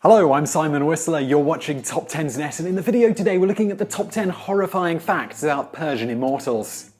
Hello, I'm Simon Whistler, you're watching TopTenZnet, and in the video today we're looking at the top 10 horrifying facts about Persian immortals.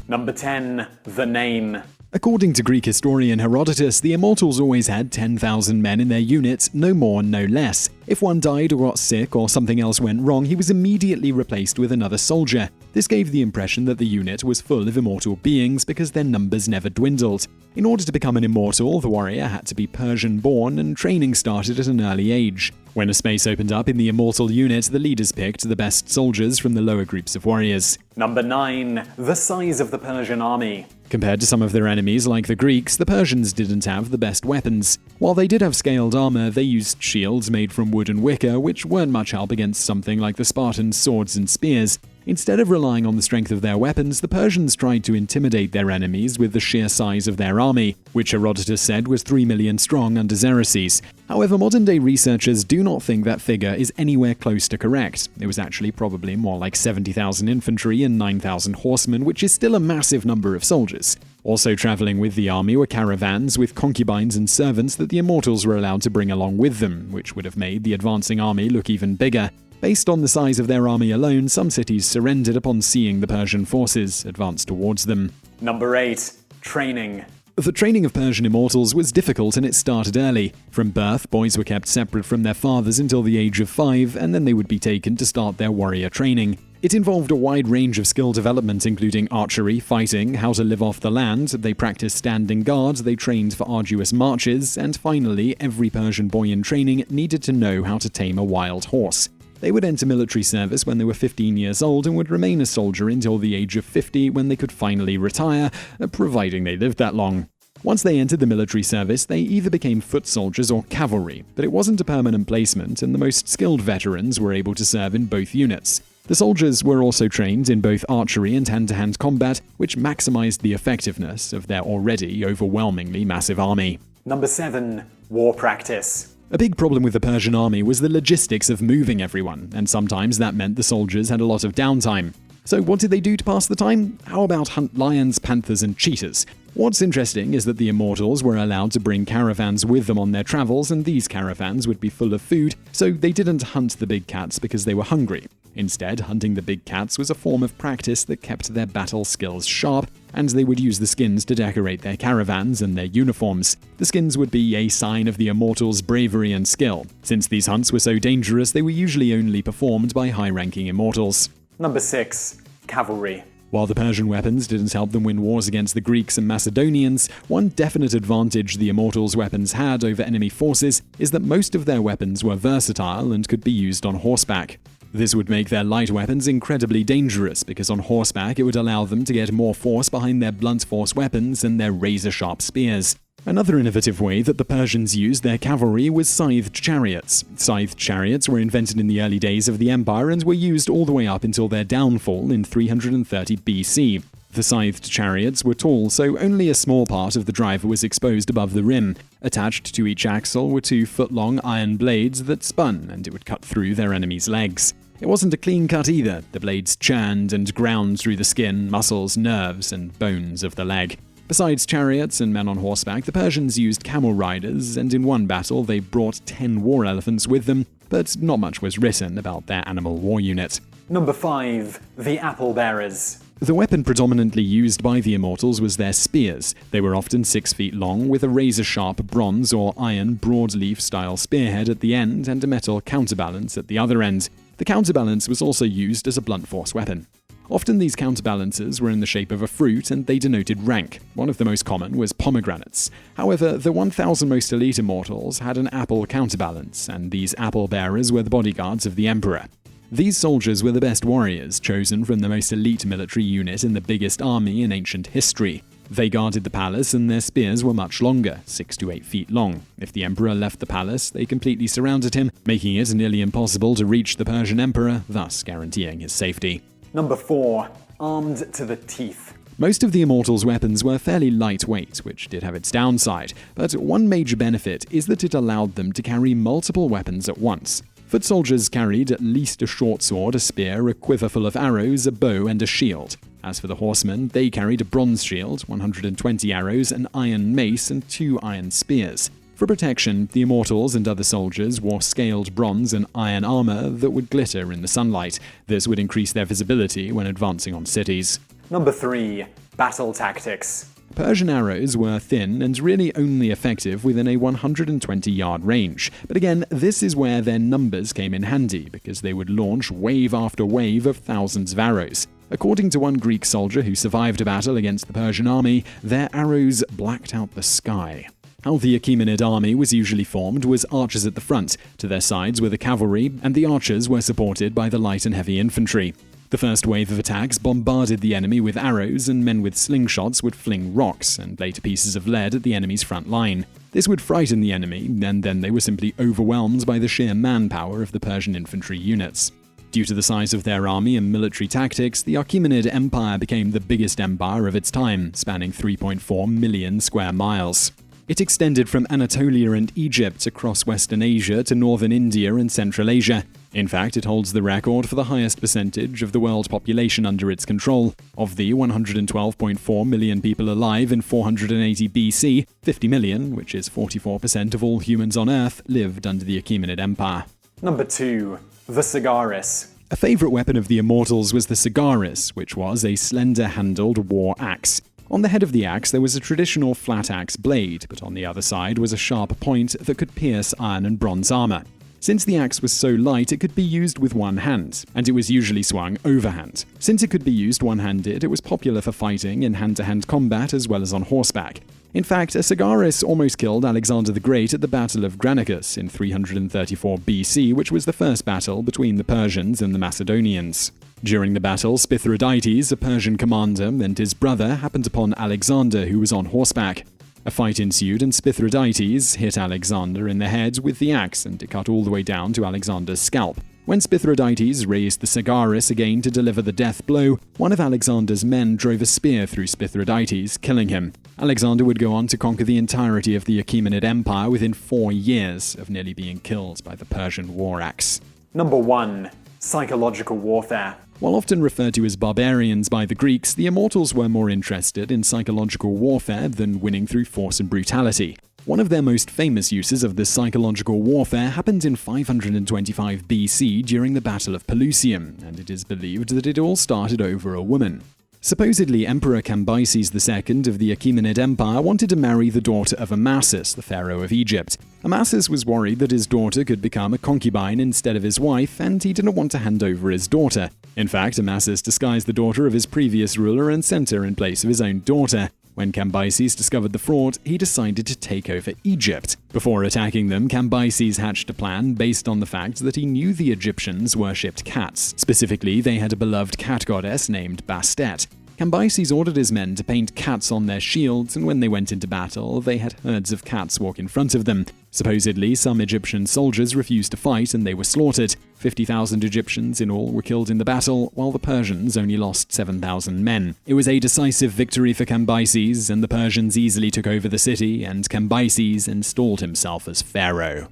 Number 10. The name. According to Greek historian Herodotus, the immortals always had 10,000 men in their unit, no more, no less. If one died or got sick or something else went wrong, he was immediately replaced with another soldier. This gave the impression that the unit was full of immortal beings because their numbers never dwindled. In order to become an immortal, the warrior had to be Persian-born, and training started at an early age. When a space opened up in the immortal unit, the leaders picked the best soldiers from the lower groups of warriors. Number 9. The size of the Persian army. Compared to some of their enemies like the Greeks, the Persians didn't have the best weapons. While they did have scaled armor, they used shields made from wood and wicker, which weren't much help against something like the Spartans' swords and spears. Instead of relying on the strength of their weapons, the Persians tried to intimidate their enemies with the sheer size of their army, which Herodotus said was 3 million strong under Cyrus. However, modern-day researchers do not think that figure is anywhere close to correct. It was actually probably more like 70,000 infantry and 9,000 horsemen, which is still a massive number of soldiers. Also traveling with the army were caravans with concubines and servants that the immortals were allowed to bring along with them, which would have made the advancing army look even bigger. Based on the size of their army alone, some cities surrendered upon seeing the Persian forces advance towards them. Number 8. Training. The training of Persian immortals was difficult and it started early. From birth, boys were kept separate from their fathers until the age of 5, and then they would be taken to start their warrior training. It involved a wide range of skill development, including archery, fighting, how to live off the land, they practiced standing guard, they trained for arduous marches, and finally, every Persian boy in training needed to know how to tame a wild horse. They would enter military service when they were 15 years old and would remain a soldier until the age of 50 when they could finally retire, providing they lived that long. Once they entered the military service, they either became foot soldiers or cavalry, but it wasn't a permanent placement, and the most skilled veterans were able to serve in both units. The soldiers were also trained in both archery and hand-to-hand combat, which maximized the effectiveness of their already overwhelmingly massive army. Number 7. War practice. A big problem with the Persian army was the logistics of moving everyone, and sometimes that meant the soldiers had a lot of downtime. So what did they do to pass the time? How about hunt lions, panthers, and cheetahs? What's interesting is that the immortals were allowed to bring caravans with them on their travels, and these caravans would be full of food, so they didn't hunt the big cats because they were hungry. Instead, hunting the big cats was a form of practice that kept their battle skills sharp, and they would use the skins to decorate their caravans and their uniforms. The skins would be a sign of the immortals' bravery and skill. Since these hunts were so dangerous, they were usually only performed by high-ranking immortals. Number 6. Cavalry. While the Persian weapons didn't help them win wars against the Greeks and Macedonians, one definite advantage the immortals' weapons had over enemy forces is that most of their weapons were versatile and could be used on horseback. This would make their light weapons incredibly dangerous because on horseback it would allow them to get more force behind their blunt force weapons and their razor-sharp spears. Another innovative way that the Persians used their cavalry was scythed chariots. Scythed chariots were invented in the early days of the empire and were used all the way up until their downfall in 330 BC. The scythed chariots were tall, so only a small part of the driver was exposed above the rim. Attached to each axle were 2 foot-long iron blades that spun, and it would cut through their enemies' legs. It wasn't a clean cut either. The blades churned and ground through the skin, muscles, nerves, and bones of the leg. Besides chariots and men on horseback, the Persians used camel riders, and in one battle they brought 10 war elephants with them, but not much was written about their animal war unit. Number 5. The apple bearers. The weapon predominantly used by the immortals was their spears. They were often 6 feet long, with a razor-sharp bronze or iron broadleaf-style spearhead at the end and a metal counterbalance at the other end. The counterbalance was also used as a blunt force weapon. Often these counterbalances were in the shape of a fruit and they denoted rank. One of the most common was pomegranates. However, the 1,000 most elite immortals had an apple counterbalance, and these apple bearers were the bodyguards of the emperor. These soldiers were the best warriors, chosen from the most elite military unit in the biggest army in ancient history. They guarded the palace, and their spears were much longer, 6 to 8 feet long. If the emperor left the palace, they completely surrounded him, making it nearly impossible to reach the Persian emperor, thus guaranteeing his safety. Number 4. Armed to the teeth. Most of the immortals' weapons were fairly lightweight, which did have its downside, but one major benefit is that it allowed them to carry multiple weapons at once. Foot soldiers carried at least a short sword, a spear, a quiver full of arrows, a bow, and a shield. As for the horsemen, they carried a bronze shield, 120 arrows, an iron mace, and 2 iron spears. For protection, the Immortals and other soldiers wore scaled bronze and iron armor that would glitter in the sunlight. This would increase their visibility when advancing on cities. Number 3. Battle tactics. Persian arrows were thin and really only effective within a 120-yard range. But again, this is where their numbers came in handy, because they would launch wave after wave of thousands of arrows. According to one Greek soldier who survived a battle against the Persian army, their arrows blacked out the sky. How the Achaemenid army was usually formed was archers at the front. To their sides were the cavalry, and the archers were supported by the light and heavy infantry. The first wave of attacks bombarded the enemy with arrows, and men with slingshots would fling rocks and later pieces of lead at the enemy's front line. This would frighten the enemy, and then they were simply overwhelmed by the sheer manpower of the Persian infantry units. Due to the size of their army and military tactics, the Achaemenid Empire became the biggest empire of its time, spanning 3.4 million square miles. It extended from Anatolia and Egypt across Western Asia to northern India and Central Asia. In fact, it holds the record for the highest percentage of the world population under its control. Of the 112.4 million people alive in 480 BC, 50 million, which is 44% of all humans on Earth, lived under the Achaemenid Empire. Number 2. The Sagaris. A favorite weapon of the Immortals was the Sagaris, which was a slender-handled war axe. On the head of the axe there was a traditional flat axe blade, but on the other side was a sharp point that could pierce iron and bronze armor. Since the axe was so light, it could be used with one hand, and it was usually swung overhand. Since it could be used one-handed, it was popular for fighting in hand-to-hand combat as well as on horseback. In fact, a Sagaris almost killed Alexander the Great at the Battle of Granicus in 334 BC, which was the first battle between the Persians and the Macedonians. During the battle, Spithridates, a Persian commander, and his brother happened upon Alexander, who was on horseback. A fight ensued, and Spithridates hit Alexander in the head with the axe, and it cut all the way down to Alexander's scalp. When Spithridates raised the Sagaris again to deliver the death blow, one of Alexander's men drove a spear through Spithridates, killing him. Alexander would go on to conquer the entirety of the Achaemenid Empire within 4 years of nearly being killed by the Persian war axe. Number 1. Psychological warfare. While often referred to as barbarians by the Greeks, the Immortals were more interested in psychological warfare than winning through force and brutality. One of their most famous uses of this psychological warfare happened in 525 BC during the Battle of Pelusium, and it is believed that it all started over a woman. Supposedly, Emperor Cambyses II of the Achaemenid Empire wanted to marry the daughter of Amasis, the pharaoh of Egypt. Amasis was worried that his daughter could become a concubine instead of his wife, and he didn't want to hand over his daughter. In fact, Amasis disguised the daughter of his previous ruler and sent her in place of his own daughter. When Cambyses discovered the fraud, he decided to take over Egypt. Before attacking them, Cambyses hatched a plan based on the fact that he knew the Egyptians worshipped cats. Specifically, they had a beloved cat goddess named Bastet. Cambyses ordered his men to paint cats on their shields, and when they went into battle, they had herds of cats walk in front of them. Supposedly, some Egyptian soldiers refused to fight and they were slaughtered. 50,000 Egyptians in all were killed in the battle, while the Persians only lost 7,000 men. It was a decisive victory for Cambyses, and the Persians easily took over the city, and Cambyses installed himself as pharaoh.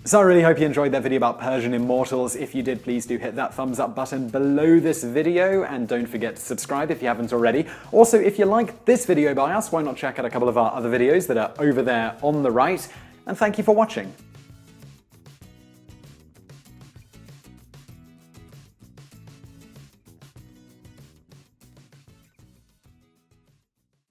So I really hope you enjoyed that video about Persian Immortals. If you did, please do hit that thumbs up button below this video, and don't forget to subscribe if you haven't already. Also, if you like this video by us, why not check out a couple of our other videos that are over there on the right, and thank you for watching.